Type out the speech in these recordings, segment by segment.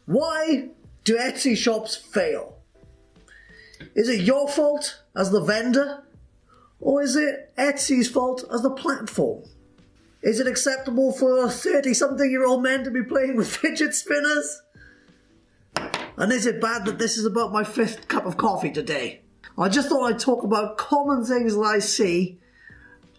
Why do Etsy shops fail? Is it your fault as the vendor? Or is it Etsy's fault as the platform? Is it acceptable for 30-something-year-old men to be playing with fidget spinners? And is it bad that this is about my 5th cup of coffee today? I just thought I'd talk about common things that I see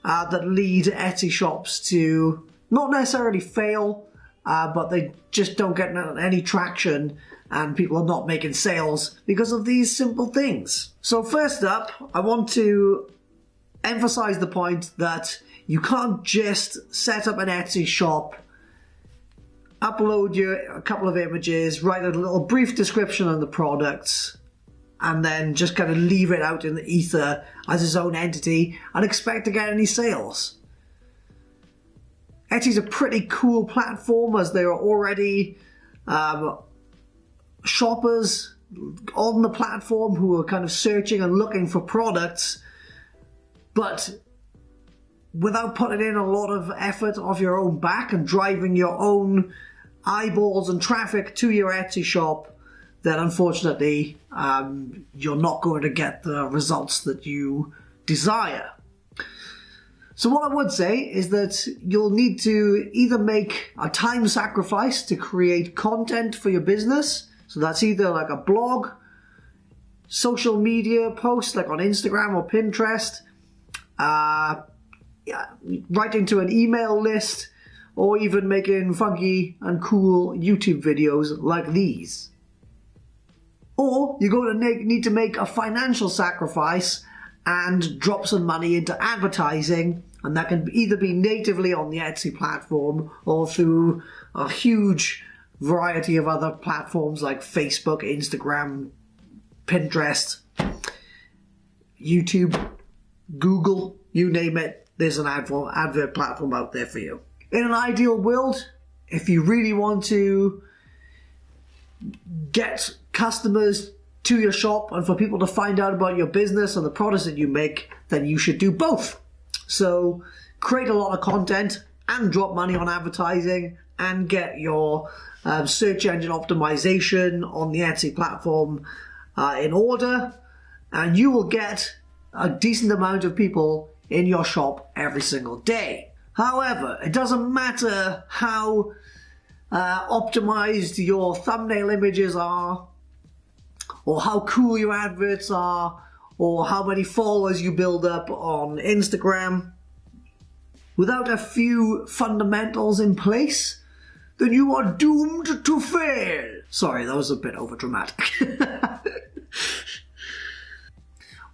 that lead Etsy shops to not necessarily fail, but they just don't get any traction and people are not making sales because of these simple things. So first up, I want to emphasize the point that you can't just set up an Etsy shop, upload a couple of images, write a little brief description on the products, and then just kind of leave it out in the ether as its own entity and expect to get any sales. Etsy's a pretty cool platform as there are already shoppers on the platform who are kind of searching and looking for products, but without putting in a lot of effort off your own back and driving your own eyeballs and traffic to your Etsy shop, then unfortunately you're not going to get the results that you desire. So what I would say is that you'll need to either make a time sacrifice to create content for your business. So that's either like a blog, social media post like on Instagram or Pinterest, writing to an email list, or even making funky and cool YouTube videos like these. Or you're going to need to make a financial sacrifice and drop some money into advertising, and that can either be natively on the Etsy platform or through a huge variety of other platforms like Facebook, Instagram, Pinterest, YouTube, Google, you name it, there's an advert platform out there for you. In an ideal world, if you really want to get customers to your shop and for people to find out about your business and the products that you make, then you should do both. So create a lot of content and drop money on advertising and get your search engine optimization on the Etsy platform in order, and you will get a decent amount of people in your shop every single day. However, it doesn't matter how optimized your thumbnail images are, or how cool your adverts are, or how many followers you build up on Instagram. Without a few fundamentals in place, then you are doomed to fail. Sorry, that was a bit overdramatic.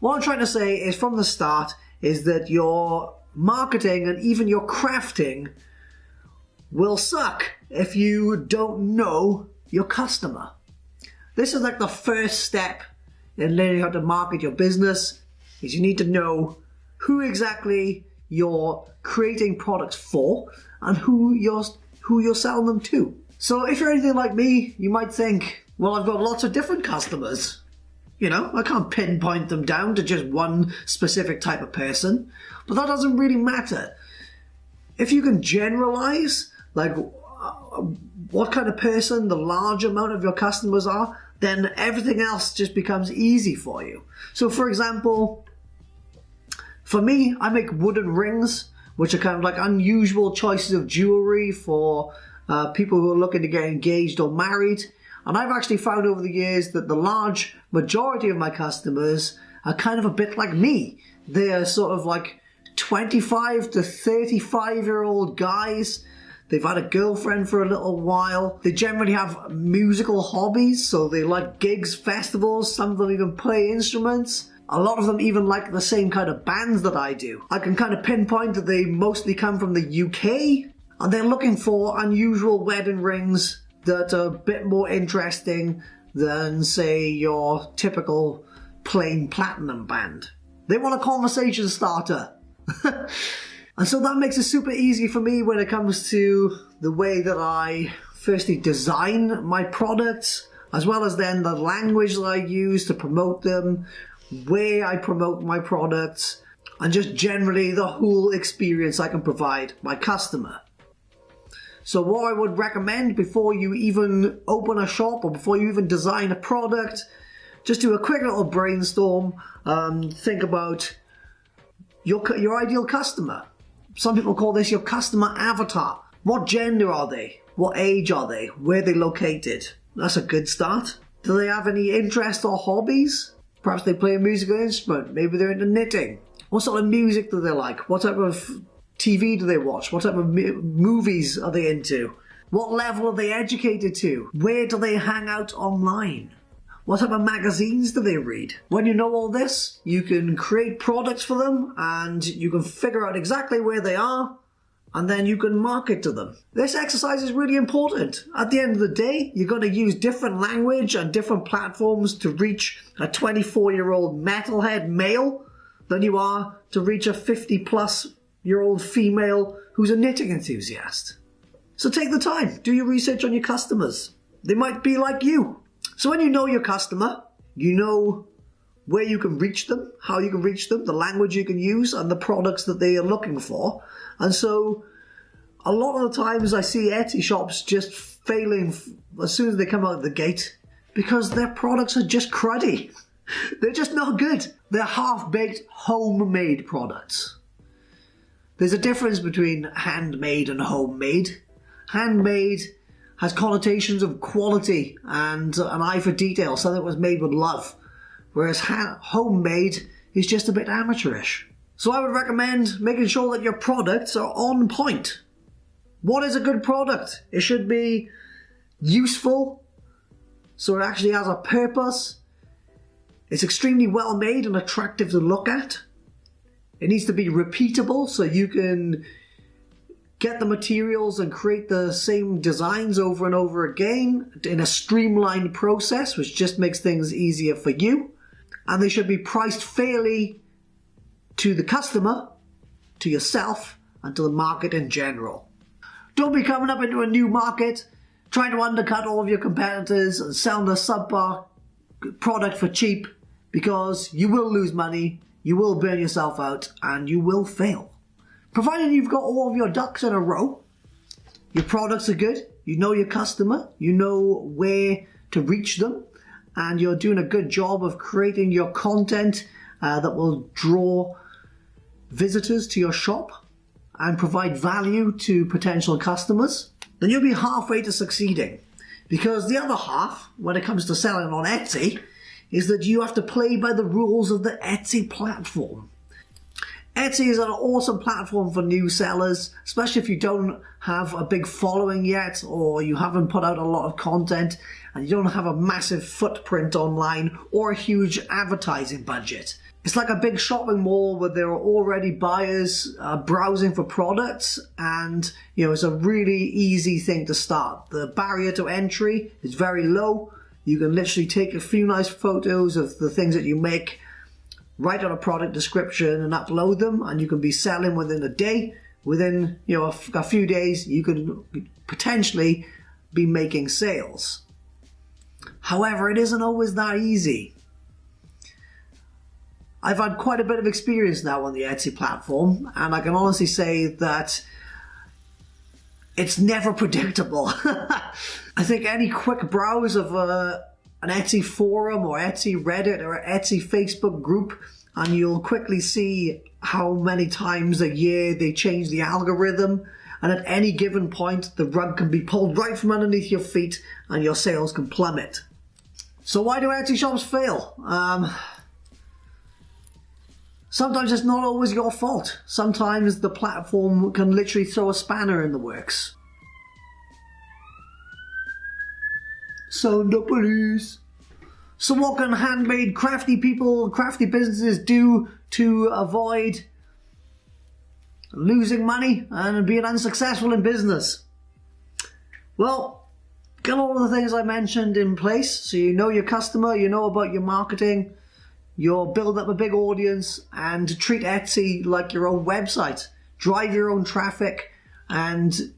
What I'm trying to say is from the start is that your marketing and even your crafting will suck if you don't know your customer. This is like the first step in learning how to market your business, is you need to know who exactly you're creating products for and who you're selling them to. So if you're anything like me, you might think, well, I've got lots of different customers. You know, I can't pinpoint them down to just one specific type of person, but that doesn't really matter. If you can generalize, like what kind of person the large amount of your customers are, then everything else just becomes easy for you. So for example, for me, I make wooden rings, which are kind of like unusual choices of jewelry for people who are looking to get engaged or married. And I've actually found over the years that the large majority of my customers are kind of a bit like me. They're sort of like 25 to 35-year-old guys. They've had a girlfriend for a little while. They generally have musical hobbies, so they like gigs, festivals. Some of them even play instruments. A lot of them even like the same kind of bands that I do. I can kind of pinpoint that they mostly come from the UK, and they're looking for unusual wedding rings that are a bit more interesting than, say, your typical plain platinum band. They want a conversation starter. And so that makes it super easy for me when it comes to the way that I firstly design my products, as well as then the language that I use to promote them, where I promote my products, and just generally the whole experience I can provide my customer. So what I would recommend before you even open a shop or before you even design a product, just do a quick little brainstorm. Think about your ideal customer. Some people call this your customer avatar. What gender are they? What age are they? Where are they located? That's a good start. Do they have any interests or hobbies? Perhaps they play a musical instrument. Maybe they're into knitting. What sort of music do they like? What type of TV do they watch? What type of movies are they into? What level are they educated to? Where do they hang out online? What type of magazines do they read? When you know all this, you can create products for them and you can figure out exactly where they are, and then you can market to them. This exercise is really important. At the end of the day, you're going to use different language and different platforms to reach a 24-year-old metalhead male than you are to reach a 50-plus-year-old female who's a knitting enthusiast. So take the time, do your research on your customers. They might be like you. So when you know your customer, you know where you can reach them, how you can reach them, the language you can use, and the products that they are looking for. And so a lot of the times I see Etsy shops just failing as soon as they come out of the gate because their products are just cruddy. They're just not good. They're half-baked, homemade products. There's a difference between handmade and homemade. Handmade has connotations of quality and an eye for detail, something that was made with love. Whereas homemade is just a bit amateurish. So I would recommend making sure that your products are on point. What is a good product? It should be useful, so it actually has a purpose. It's extremely well made and attractive to look at. It needs to be repeatable, so you can get the materials and create the same designs over and over again in a streamlined process, which just makes things easier for you. And they should be priced fairly to the customer, to yourself, and to the market in general. Don't be coming up into a new market, trying to undercut all of your competitors and selling a subpar product for cheap, because you will lose money, you will burn yourself out, and you will fail. Provided you've got all of your ducks in a row, your products are good, you know your customer, you know where to reach them, and you're doing a good job of creating your content that will draw visitors to your shop and provide value to potential customers, then you'll be halfway to succeeding. Because the other half, when it comes to selling on Etsy, is that you have to play by the rules of the Etsy platform. Etsy is an awesome platform for new sellers, especially if you don't have a big following yet, or you haven't put out a lot of content, and you don't have a massive footprint online or a huge advertising budget. It's like a big shopping mall where there are already buyers browsing for products, and it's a really easy thing to start. The barrier to entry is very low. You can literally take a few nice photos of the things that you make, write on a product description and upload them, and you can be selling within a day. Within a few days, you can potentially be making sales. However, it isn't always that easy. I've had quite a bit of experience now on the Etsy platform, and I can honestly say that it's never predictable. I think any quick browse of an Etsy forum or Etsy Reddit or Etsy Facebook group, and you'll quickly see how many times a year they change the algorithm, and at any given point the rug can be pulled right from underneath your feet and your sales can plummet. So why do Etsy shops fail? Sometimes it's not always your fault. Sometimes the platform can literally throw a spanner in the works. So the police. So what can handmade crafty people, crafty businesses do to avoid losing money and being unsuccessful in business? Well, get all of the things I mentioned in place. So you know your customer, you know about your marketing, you'll build up a big audience, and treat Etsy like your own website. Drive your own traffic and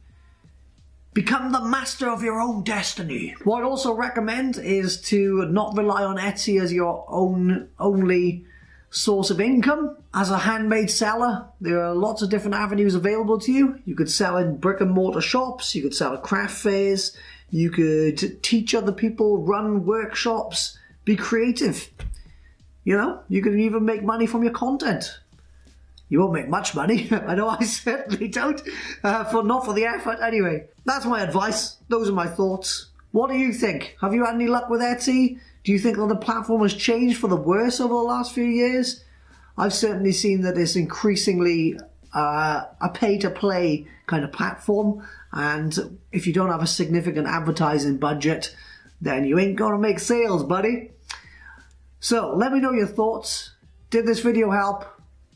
become the master of your own destiny. What I'd also recommend is to not rely on Etsy as your only source of income as a handmade seller. There are lots of different avenues available to you. You could sell in brick and mortar shops, you could sell at craft fairs, you could teach other people, run workshops, be creative. You know, you can even make money from your content. You won't make much money. I know I certainly don't, not for the effort. Anyway, that's my advice. Those are my thoughts. What do you think? Have you had any luck with Etsy? Do you think that the platform has changed for the worse over the last few years? I've certainly seen that it's increasingly a pay-to-play kind of platform, and if you don't have a significant advertising budget, then you ain't gonna make sales, buddy. So let me know your thoughts. Did this video help?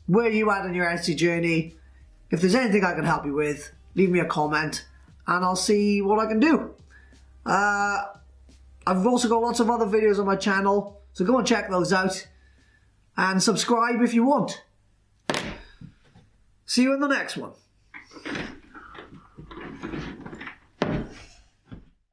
Where are you at in your Etsy journey? If there's anything I can help you with, leave me a comment and I'll see what I can do. I've also got lots of other videos on my channel, so go and check those out and subscribe if you want. See you in the next one.